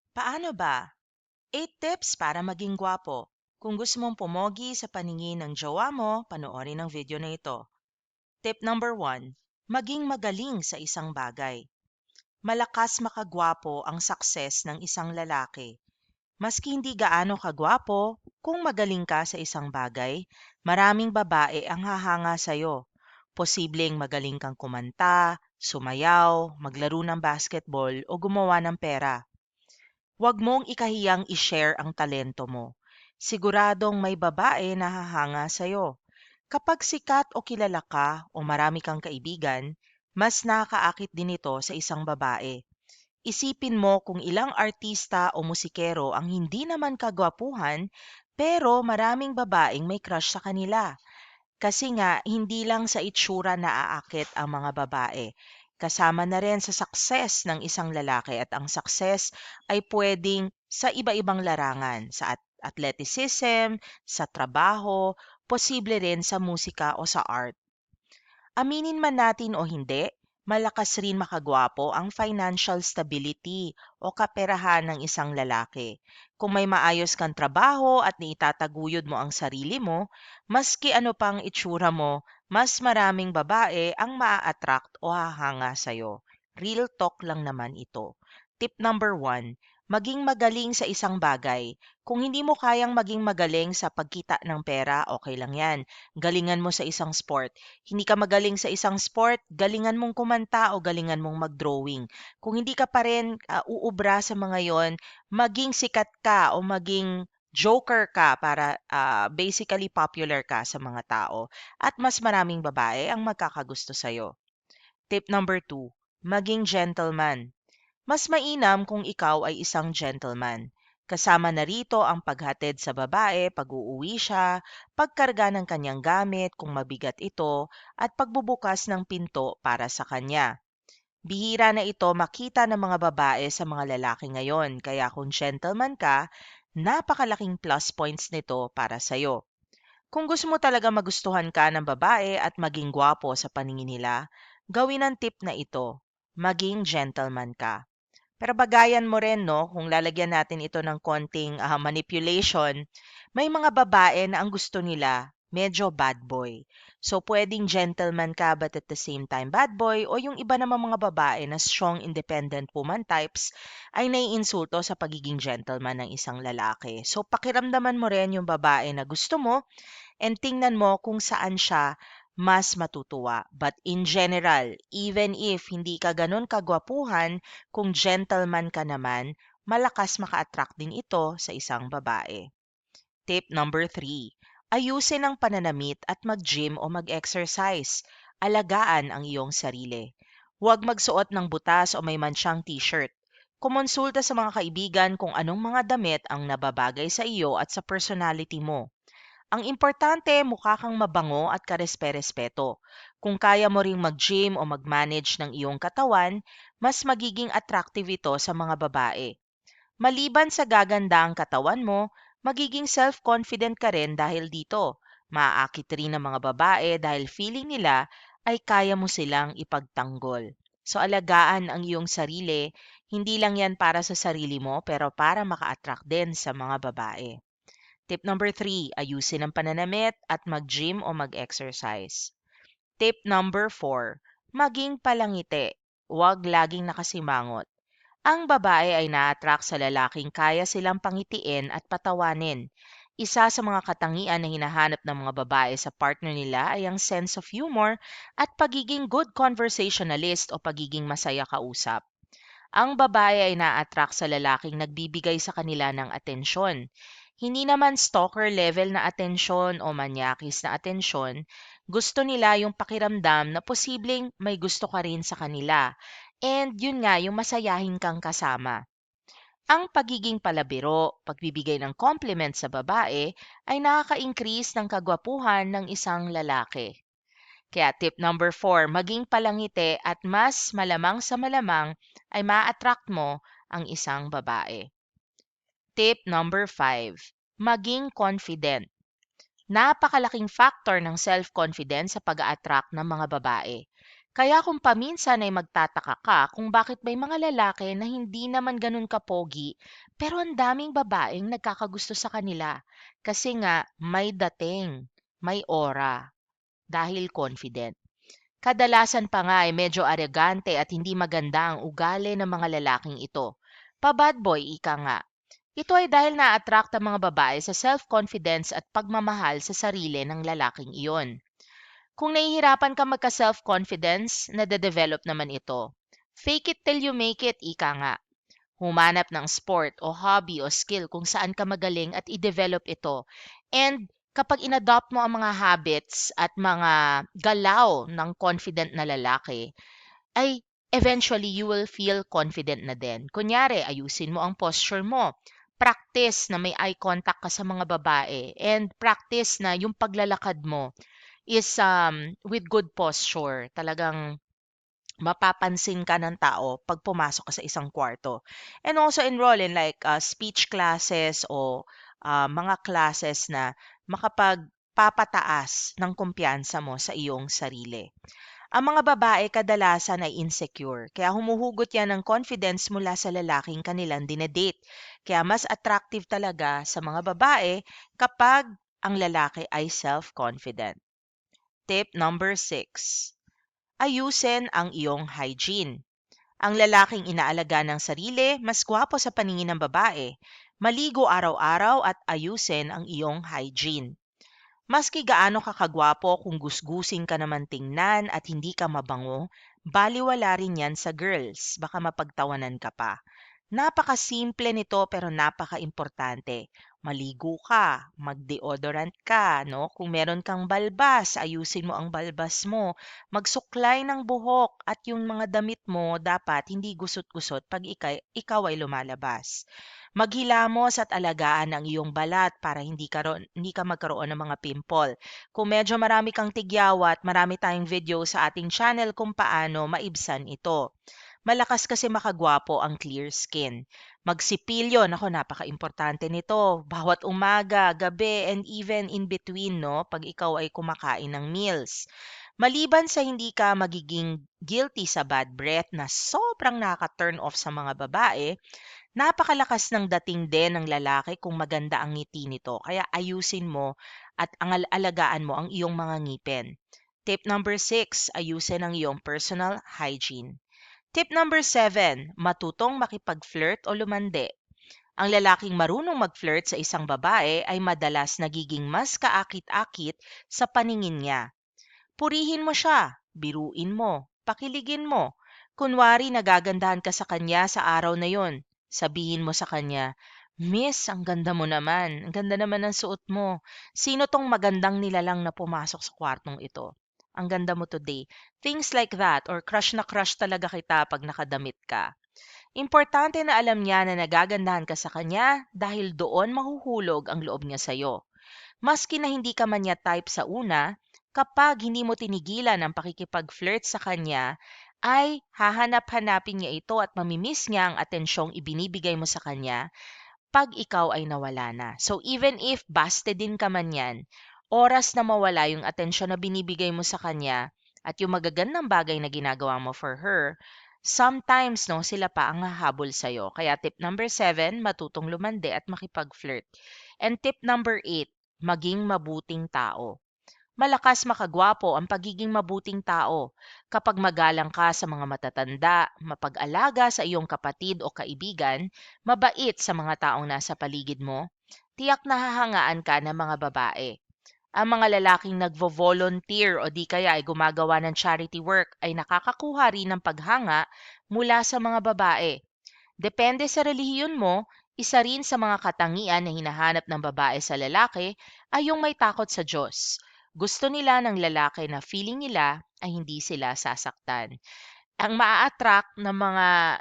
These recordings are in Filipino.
Paano ba? 8 tips para maging gwapo. Kung gusto mong pumogi sa paningin ng jowa mo, panoorin ang video na ito. Tip number 1, maging magaling sa isang bagay. Malakas makagwapo ang success ng isang lalaki. Maski hindi gaano kagwapo, kung magaling ka sa isang bagay, maraming babae ang hahanga sa'yo. Posibleng magaling kang kumanta, sumayaw, maglaro ng basketball o gumawa ng pera. Huwag mong ikahiyang i-share ang talento mo. Siguradong may babae na hahanga sa'yo. Kapag sikat o kilala ka o marami kang kaibigan, mas nakakaakit din ito sa isang babae. Isipin mo kung ilang artista o musikero ang hindi naman kagwapuhan pero maraming babaeng may crush sa kanila. Kasi nga, hindi lang sa itsura naaakit ang mga babae. Kasama na rin sa success ng isang lalaki at ang success ay pwedeng sa iba-ibang larangan, sa athleticism, sa trabaho, posible rin sa musika o sa art. Aminin man natin o hindi, malakas rin makagwapo ang financial stability o kaperahan ng isang lalaki. Kung may maayos kang trabaho at naitataguyod mo ang sarili mo, maski ano pang itsura mo, mas maraming babae ang maa-attract o hahanga sa'yo. Real talk lang naman ito. Tip number 1, maging magaling sa isang bagay. Kung hindi mo kayang maging magaling sa pagkita ng pera, okay lang yan. Galingan mo sa isang sport. Hindi ka magaling sa isang sport, galingan mong kumanta o galingan mong mag-drawing. Kung hindi ka pa rin uubra sa mga yon, maging sikat ka o maging joker ka para basically popular ka sa mga tao. At mas maraming babae ang magkakagusto sa'yo. Tip number 2, maging gentleman. Mas mainam kung ikaw ay isang gentleman. Kasama na rito ang paghatid sa babae pag-uuwi siya, pagkarga ng kanyang gamit kung mabigat ito, at pagbubukas ng pinto para sa kanya. Bihira na ito makita ng mga babae sa mga lalaki ngayon, kaya kung gentleman ka, napakalaking plus points nito para sa'yo. Kung gusto mo talaga magustuhan ka ng babae at maging gwapo sa paningin nila, gawin ang tip na ito, maging gentleman ka. Pero bagayan mo rin, no, kung lalagyan natin ito ng konting manipulation, may mga babae na ang gusto nila medyo bad boy. So, pwedeng gentleman ka but at the same time bad boy o yung iba namang mga babae na strong independent woman types ay naiinsulto sa pagiging gentleman ng isang lalaki. So, pakiramdaman mo rin yung babae na gusto mo and tingnan mo kung saan siya mas matutuwa. But in general, even if hindi ka ganun kagwapuhan, kung gentleman ka naman, malakas maka-attract din ito sa isang babae. Tip number 3, ayusin ang pananamit at mag-gym o mag-exercise. Alagaan ang iyong sarili. Huwag magsuot ng butas o may mansyang t-shirt. Kumonsulta sa mga kaibigan kung anong mga damit ang nababagay sa iyo at sa personality mo. Ang importante, mukha kang mabango at karespe-respeto. Kung kaya mo ring mag-gym o mag-manage ng iyong katawan, mas magiging attractive ito sa mga babae. Maliban sa gaganda ang katawan mo, magiging self-confident ka rin dahil dito. Maaakit rin ng mga babae dahil feeling nila ay kaya mo silang ipagtanggol. So alagaan ang iyong sarili, hindi lang yan para sa sarili mo pero para maka-attract din sa mga babae. Tip number 3, ayusin ang pananamit at mag-gym o mag-exercise. Tip number 4, maging palangiti. Huwag laging nakasimangot. Ang babae ay na-attract sa lalaking kaya silang pangitiin at patawanin. Isa sa mga katangian na hinahanap ng mga babae sa partner nila ay ang sense of humor at pagiging good conversationalist o pagiging masaya kausap. Ang babae ay na-attract sa lalaking nagbibigay sa kanila ng atensyon. Hindi naman stalker level na atensyon o manyakis na atensyon. Gusto nila yung pakiramdam na posibleng may gusto ka rin sa kanila. And yun nga, yung masayahin kang kasama. Ang pagiging palabiro, pagbibigay ng compliment sa babae, ay nakaka-increase ng kagwapuhan ng isang lalaki. Kaya tip number 4, maging palangiti at mas malamang sa malamang ay ma-attract mo ang isang babae. Tip number 5, maging confident. Napakalaking factor ng self-confidence sa pag attract ng mga babae. Kaya kung paminsan ay magtataka ka kung bakit may mga lalaki na hindi naman ganun kapogi, pero ang daming babaeng nagkakagusto sa kanila. Kasi nga, may dating, may aura, dahil confident. Kadalasan pa nga ay medyo arrogante at hindi maganda ang ugali ng mga lalaking ito. Pa-bad boy, ika nga. Ito ay dahil na-attract ang mga babae sa self-confidence at pagmamahal sa sarili ng lalaking iyon. Kung nahihirapan ka magka-self-confidence, nade-develop naman ito. Fake it till you make it, ika nga. Humanap ng sport o hobby o skill kung saan ka magaling at i-develop ito. And kapag inadopt mo ang mga habits at mga galaw ng confident na lalaki, ay eventually you will feel confident na din. Kunyari, ayusin mo ang posture mo. Practice na may eye contact ka sa mga babae and practice na yung paglalakad mo is with good posture. Talagang mapapansin ka ng tao pag pumasok ka sa isang kwarto. And also enroll in like speech classes o mga classes na makapagpapataas ng kumpiyansa mo sa iyong sarili. Ang mga babae kadalasan ay insecure, kaya humuhugot yan ng confidence mula sa lalaking kanilang dinedate. Kaya mas attractive talaga sa mga babae kapag ang lalaki ay self-confident. Tip number 6. Ayusin ang iyong hygiene. Ang lalaking inaalaga ng sarili, mas gwapo sa paningin ng babae. Maligo araw-araw at ayusin ang iyong hygiene. Maski gaano ka kagwapo kung gusgusin ka naman tingnan at hindi ka mabango, baliwala rin yan sa girls. Baka mapagtawanan ka pa. Napakasimple nito pero napaka-importante. Maligo ka, mag-deodorant ka, no? Kung meron kang balbas, ayusin mo ang balbas mo. Magsuklay ng buhok at yung mga damit mo dapat hindi gusot-gusot pag ikaw ay lumalabas. Maghilamos at alagaan ang iyong balat para hindi ka magkaroon ng mga pimple. Kung medyo marami kang tigyawat, marami tayong video sa ating channel kung paano maibsan ito. Malakas kasi makagwapo ang clear skin. Magsipilyo, nako napaka-importante nito. Bawat umaga, gabi, and even in between, no, pag ikaw ay kumakain ng meals. Maliban sa hindi ka magiging guilty sa bad breath na sobrang nakaka-turn off sa mga babae, napakalakas ng dating din ng lalaki kung maganda ang ngiti nito. Kaya ayusin mo at alagaan mo ang iyong mga ngipin. Tip number 6, ayusin ang iyong personal hygiene. Tip number 7, matutong makipag-flirt o lumande. Ang lalaking marunong mag-flirt sa isang babae ay madalas nagiging mas kaakit-akit sa paningin niya. Purihin mo siya, biruin mo, pakiligin mo. Kunwari nagagandahan ka sa kanya sa araw na yon. Sabihin mo sa kanya, Miss, ang ganda mo naman. Ang ganda naman ng suot mo. Sino tong magandang nilalang na pumasok sa kwartong ito? Ang ganda mo today. Things like that or crush na crush talaga kita pag nakadamit ka. Importante na alam niya na nagagandahan ka sa kanya dahil doon mahuhulog ang loob niya sa'yo. Maski na hindi ka man niya type sa una, kapag hindi mo tinigilan ang pakikipag-flirt sa kanya, ay hahanap-hanapin niya ito at mamimiss niya ang atensyong ibinibigay mo sa kanya pag ikaw ay nawala na. So even if busted din ka man yan, oras na mawala yung atensyon na binibigay mo sa kanya at yung magagandang bagay na ginagawa mo for her, sometimes no, sila pa ang hahabol sa'yo. Kaya tip number 7, matutong lumande at makipag-flirt. And tip number 8, maging mabuting tao. Malakas makagwapo ang pagiging mabuting tao. Kapag magalang ka sa mga matatanda, mapag-alaga sa iyong kapatid o kaibigan, mabait sa mga taong nasa paligid mo, tiyak na hahangaan ka ng mga babae. Ang mga lalaking nagvo-volunteer o di kaya ay gumagawa ng charity work ay nakakakuha rin ng paghanga mula sa mga babae. Depende sa relihiyon mo, isa rin sa mga katangian na hinahanap ng babae sa lalaki ay yung may takot sa Diyos. Gusto nila ng lalaki na feeling nila ay hindi sila sasaktan. Ang maa-attract ng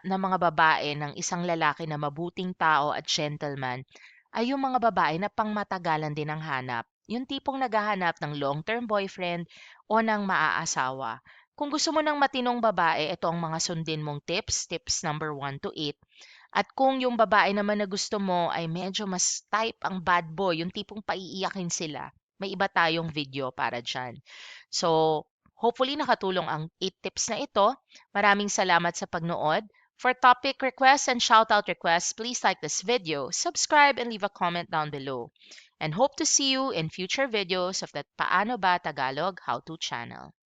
mga babae ng isang lalaki na mabuting tao at gentleman ay yung mga babae na pangmatagalan din ang hanap. Yung tipong naghahanap ng long-term boyfriend o ng maaasawa. Kung gusto mo ng matinong babae, ito ang mga sundin mong tips, tips number 1 to 8. At kung yung babae naman na gusto mo ay medyo mas type ang bad boy, yung tipong paiiyakin sila, may iba tayong video para dyan. So, Hopefully nakatulong ang 8 tips na ito. Maraming salamat sa pagnood. For topic requests and shoutout requests, please like this video, subscribe, and leave a comment down below. And hope to see you in future videos of the Paano Ba Tagalog How To channel.